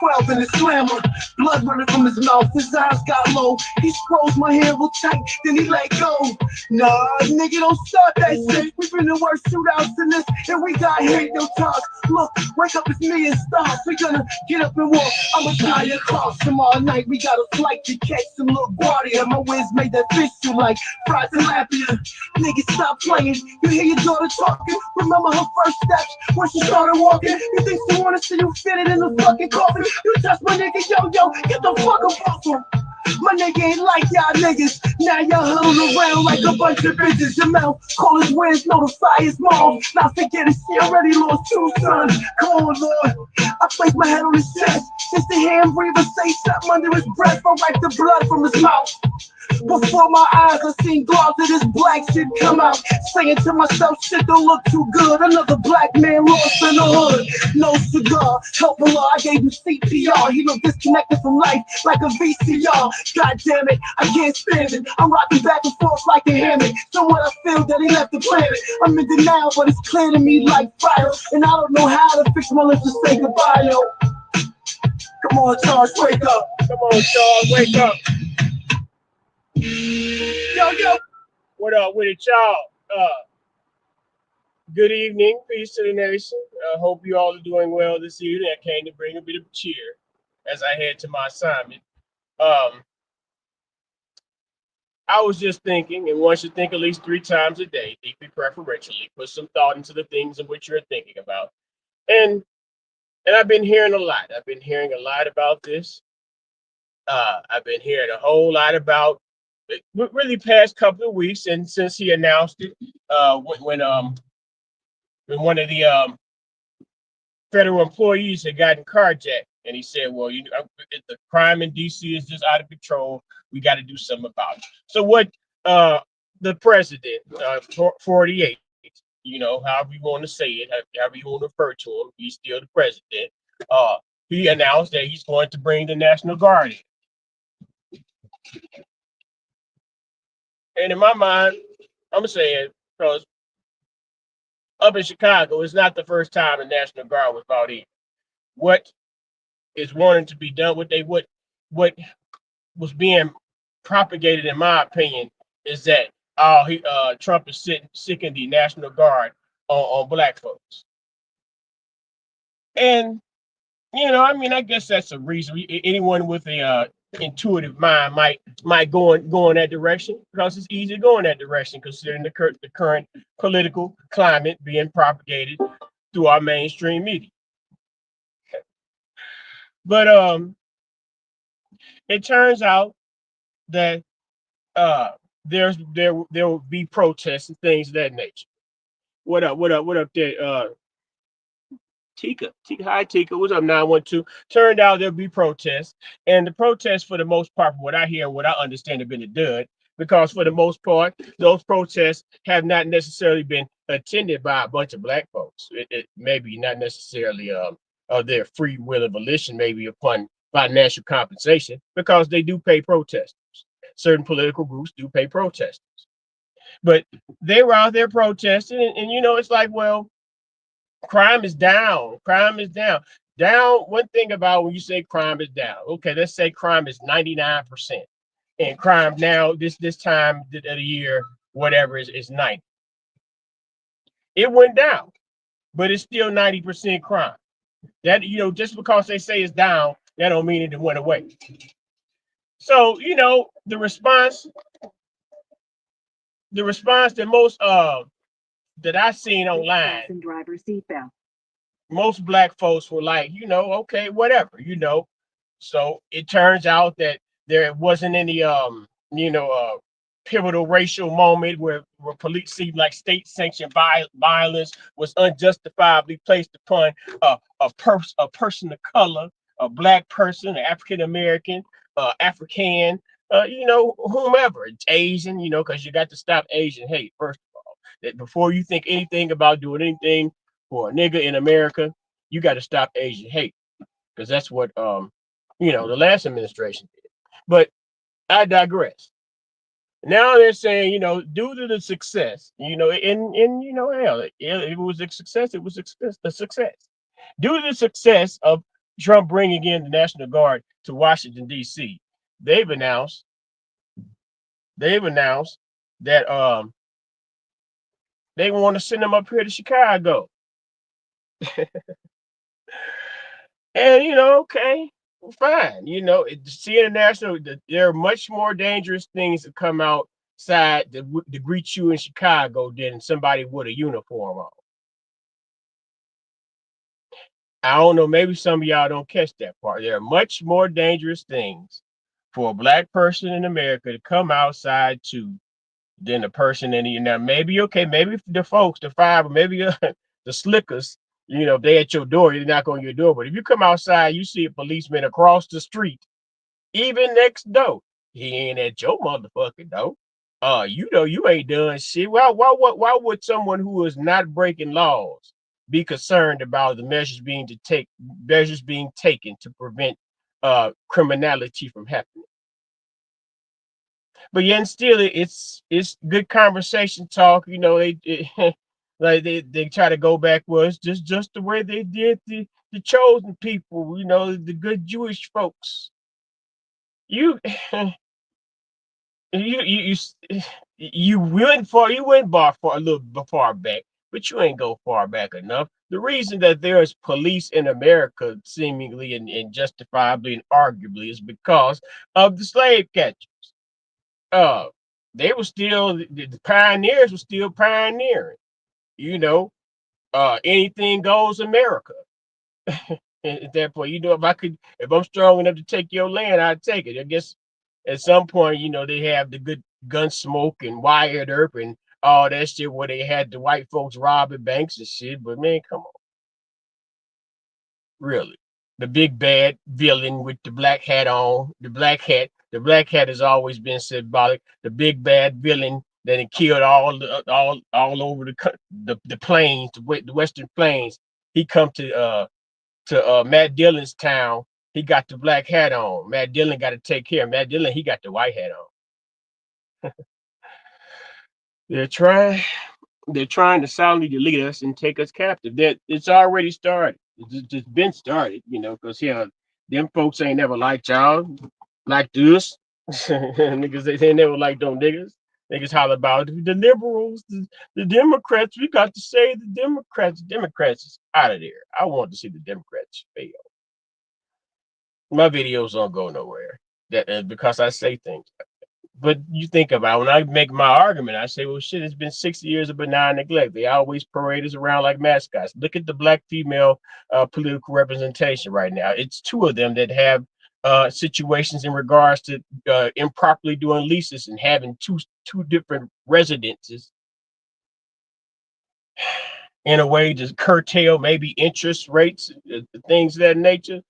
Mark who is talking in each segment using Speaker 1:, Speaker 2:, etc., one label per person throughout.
Speaker 1: 12 in the slammer, blood running from his mouth, his eyes got low. He scrolls my hair real tight, then he let go. Nah, nigga, don't start that shit. We been the worst shootouts in this, and we got hate no talk. Look, wake up, it's me and stars. We gonna get up and walk. I'ma tie your clocks tomorrow night. We got a flight to catch some little guardia. My whiz made that fish you like fried tilapia. Nigga, stop playing. You hear your daughter talking. Remember her first steps when she started walking. You think she wanna see you fitted in the fucking coffin? You touch my nigga, yo, get the fuck up off him. My nigga ain't like y'all niggas. Now y'all huddled around like a bunch of bitches. Your mouth cold as winds, notify his mom. Not forget it, she already lost two sons. Come on, Lord. I place my head on his chest. Just to hear him breathe and say something under his breath. I wipe the blood from his mouth. Before my eyes, I seen globs of this black shit come out. Saying to myself, shit don't look too good. Another black man lost in the hood. No cigar, help Allah, I gave him CPR. He looked disconnected from life like a VCR. God damn it, I can't stand it. I'm rocking back and forth like a hammock. Somewhere I feel that he left the planet. I'm in denial, but it's clear to me like fire. And I don't know how to fix my lips to say goodbye, yo. Come on, Charles, wake up.
Speaker 2: Come on, Charles, wake up.
Speaker 1: Yo.
Speaker 2: What up with it, y'all? Good evening, peace to the nation. I hope you all are doing well this evening. I came to bring a bit of cheer as I head to my assignment. I was just thinking, and one should think at least 3 times a day, deeply preferentially, put some thought into the things in which you're thinking about. And I've been hearing a lot. I've been hearing a lot about this. I've been hearing a whole lot about really past couple of weeks, and since he announced it, when one of the federal employees had gotten carjacked, and he said, "Well, the crime in D.C. is just out of control. We got to do something about it." So what the president, 48, however you want to say it, however you want to refer to him, he's still the president. He announced that he's going to bring the National Guard in. And in my mind, I'm saying, because up in Chicago, it's not the first time the National Guard was brought in. What is wanting to be done, what was being propagated, in my opinion, is that Trump is sicking the National Guard on black folks. And I guess that's a reason. Anyone with a intuitive mind might go in that direction, because it's easy to go in that direction considering the current political climate being propagated through our mainstream media. But it turns out that there will be protests and things of that nature. What up there? Tika, hi Tika, what's up? 912. Turned out there'll be protests, and the protests, for the most part, from what I hear and what I understand, have been a dud, because for the most part, those protests have not necessarily been attended by a bunch of black folks. It maybe not necessarily of their free will and volition, maybe upon financial compensation, because they do pay protesters. Certain political groups do pay protesters, but they were out there protesting, and it's like, well, crime is down. Crime is down. One thing about when you say crime is down, okay, let's say crime is 99%, and crime now this time of the year, whatever, is 90. It went down, but it's still 90% crime. That, just because they say it's down, that don't mean it went away. So the response that most that I seen online,
Speaker 3: driver seatbelt.
Speaker 2: Most black folks were like, okay, whatever, So it turns out that there wasn't any pivotal racial moment where police seemed like state-sanctioned violence was unjustifiably placed upon a person of color, a black person, an African American, African, whomever, Asian, because you got to stop Asian hate first of all. That before you think anything about doing anything for a nigga in America, you got to stop Asian hate, because that's what the last administration did. But I digress. Now they're saying, due to the success, hell, it was a success. It was a success. Due to the success of Trump bringing in the National Guard to Washington D.C. They've announced they've announced that they want to send them up here to Chicago. And okay, fine. See international. There are much more dangerous things that come outside to greet you in Chicago than somebody with a uniform on. I don't know. Maybe some of y'all don't catch that part. There are much more dangerous things for a black person in America to come outside to than the person in the now maybe okay, maybe the folks, the five, or maybe the slickers, if they at your door, they knock on your door. But if you come outside, you see a policeman across the street, even next door, he ain't at your motherfucking door. You ain't done shit. Why would someone who is not breaking laws be concerned about the measures being taken to prevent criminality from happening? But yet still, it's good conversation talk. Like they try to go back. Well, it's just the way they did the chosen people. The good Jewish folks. You you went far. You went far a little far back, but you ain't go far back enough. The reason that there is police in America, seemingly and justifiably and arguably, is because of the slave catchers. uh they were still the pioneers were still pioneering, you know. Anything goes America. At that point, if I'm strong enough to take your land, I'd take it. I guess at some point, they have the good gun smoke and Wyatt Earp and all that shit where they had the white folks robbing banks and shit. But man, come on, really. The big bad villain with the black hat on, the black hat has always been symbolic. The big bad villain that had killed all over the plains, the western plains. He come to Matt Dillon's town. He got the black hat on. Matt Dillon got to take care. Matt Dillon, he got the white hat on. They're trying. They're trying to silently delete us and take us captive. That it's already started. It's been started, because them folks ain't never liked y'all, like us. Niggas, they never liked them niggas. Niggas holler about the liberals, the Democrats. We got to say the Democrats. Democrats is out of there. I want to see the Democrats fail. My videos don't go nowhere. That because I say things. But you think about it, when I make my argument, I say, well, shit, it's been 60 years of benign neglect. They always parade us around like mascots. Look at the black female political representation right now. It's two of them that have situations in regards to improperly doing leases and having two different residences in a way to curtail maybe interest rates, things of that nature.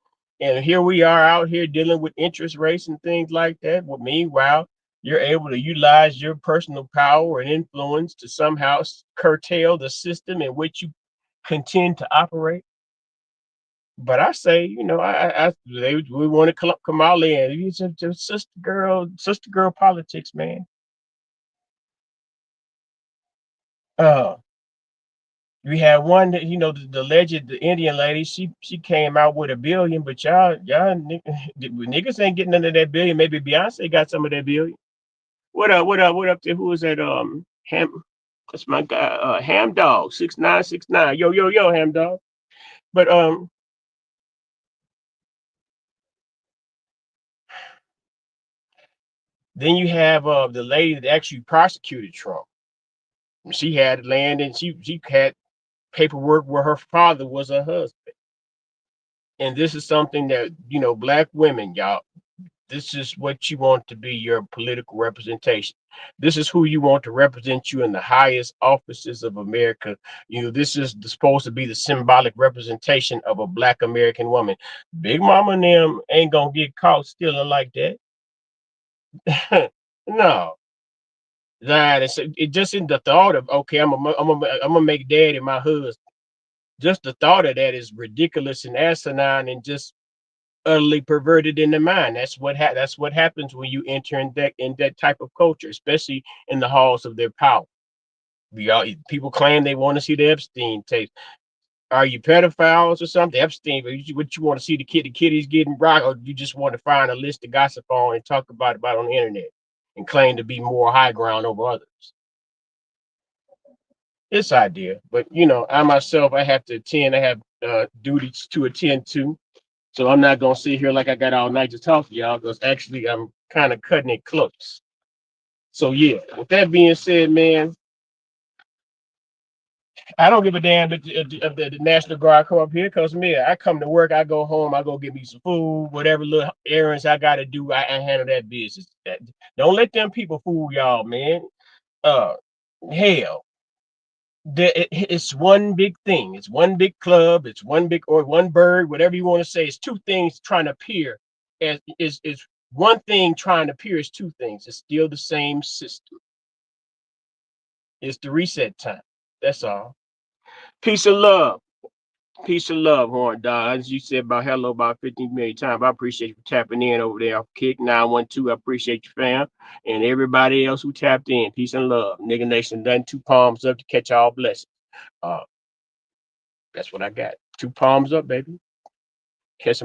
Speaker 2: And here we are out here dealing with interest rates and things like that. Well, meanwhile, you're able to utilize your personal power and influence to somehow curtail the system in which you continue to operate. But I say, we want to Kamala in. It's just sister girl politics, man. We had one that the alleged the Indian lady. She came out with $1 billion, but y'all niggas ain't getting none of that billion. Maybe Beyonce got some of that billion. What up? What up? What up? There? Who is that? Ham. That's my guy. Ham Dog 6969. Yo yo yo, Ham Dog. But then you have the lady that actually prosecuted Trump. She had land and she had paperwork where her father was her husband. And this is something that black women, y'all. This is what you want to be your political representation. This is who you want to represent you in the highest offices of America. This is supposed to be the symbolic representation of a black American woman. Big Mama and them ain't gonna get caught stealing like that. No. That it just in the thought of okay, I'm gonna make daddy my husband. Just the thought of that is ridiculous and asinine and just utterly perverted in the mind. That's what happens when you enter in that type of culture, especially in the halls of their power. People claim they want to see the Epstein tape. Are you pedophiles or something? Epstein, but what you want to see the kiddies getting rocked, or you just want to find a list to gossip on and talk about on the internet and claim to be more high ground over others? This idea, but I myself, I have to attend. I have duties to attend to, so I'm not gonna sit here like I got all night to talk to y'all, because actually I'm kind of cutting it close. So yeah, with that being said, man, I don't give a damn that the National Guard come up here, because man, I come to work, I go home, I go get me some food, whatever little errands I gotta do, I handle that business. Don't let them people fool y'all, man. Uh, hell, it's one big thing. It's one big club. It's one big, or one bird, whatever you want to say. It's two things trying to appear as is one thing trying to appear as two things. It's still the same system. It's the reset time. That's all. Peace and love. Peace and love, Horn Dog. As you said about hello about 15 million times. I appreciate you tapping in over there. Kick 912. I appreciate you, fam. And everybody else who tapped in. Peace and love. Nigga Nation done 2 palms up to catch all blessings. Uh, that's what I got. 2 palms up, baby. Catch some.